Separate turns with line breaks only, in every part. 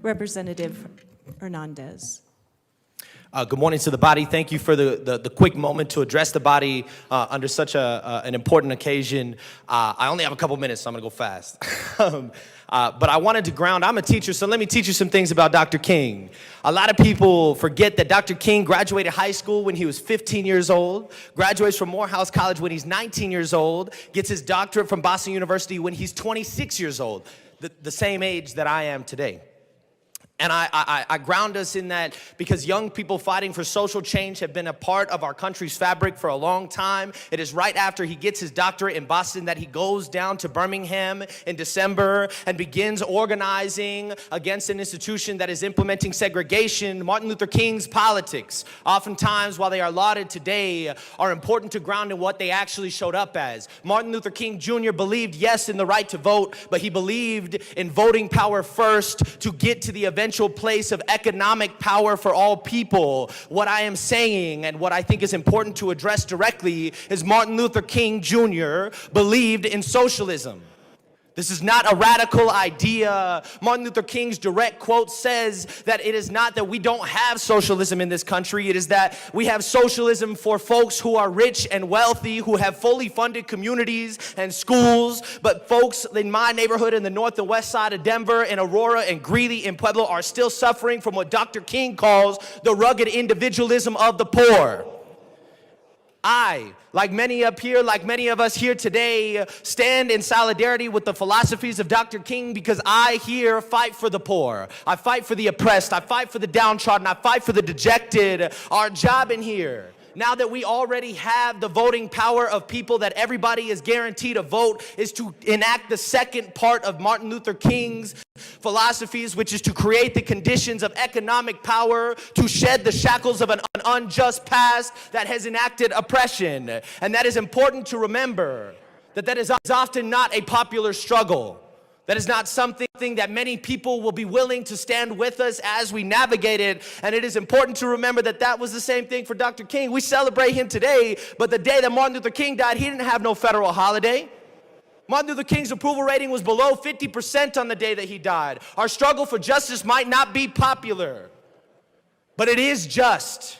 Representative Hernandez.
Good morning to the body. Thank you for the quick moment to address the body under such an important occasion. I only have a couple minutes, so I'm gonna go fast. But I wanted to ground, I'm a teacher, so let me teach you some things about Dr. King. A lot of people forget that Dr. King graduated high school when he was 15 years old, graduates from Morehouse College when he's 19 years old, gets his doctorate from Boston University when he's 26 years old, the same age that I am today. And I ground us in that because young people fighting for social change have been a part of our country's fabric for a long time. It is right after he gets his doctorate in Boston that he goes down to Birmingham in December and begins organizing against an institution that is implementing segregation. Martin Luther King's politics, oftentimes while they are lauded today, are important to ground in what they actually showed up as. Martin Luther King Jr. believed, yes, in the right to vote, but he believed in voting power first to get to the eventual place of economic power for all people. What I am saying and what I think is important to address directly is Martin Luther King Jr. believed in socialism. This is not a radical idea. Martin Luther King's direct quote says that it is not that we don't have socialism in this country. It is that we have socialism for folks who are rich and wealthy, who have fully funded communities and schools. But folks in my neighborhood in the north and west side of Denver, in Aurora and Greeley and Pueblo are still suffering from what Dr. King calls the rugged individualism of the poor. I, like many up here, like many of us here today, stand in solidarity with the philosophies of Dr. King because I here fight for the poor. I fight for the oppressed. I fight for the downtrodden. I fight for the dejected. Our job in here, now that we already have the voting power of people that everybody is guaranteed a vote, is to enact the second part of Martin Luther King's philosophies, which is to create the conditions of economic power, to shed the shackles of an unjust past that has enacted oppression. And that is important to remember, that is often not a popular struggle. That is not something that many people will be willing to stand with us as we navigate it. And it is important to remember that that was the same thing for Dr. King. We celebrate him today, but the day that Martin Luther King died, he didn't have no federal holiday. Martin Luther King's approval rating was below 50% on the day that he died. Our struggle for justice might not be popular, but it is just.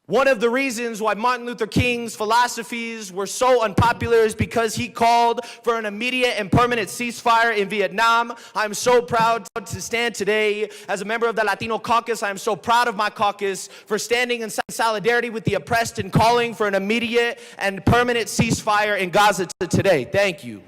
One of the reasons why Martin Luther King's philosophies were so unpopular is because he called for an immediate and permanent ceasefire in Vietnam. I'm so proud to stand today as a member of the Latino caucus. I'm so proud of my caucus for standing in solidarity with the oppressed and calling for an immediate and permanent ceasefire in Gaza today. Thank you.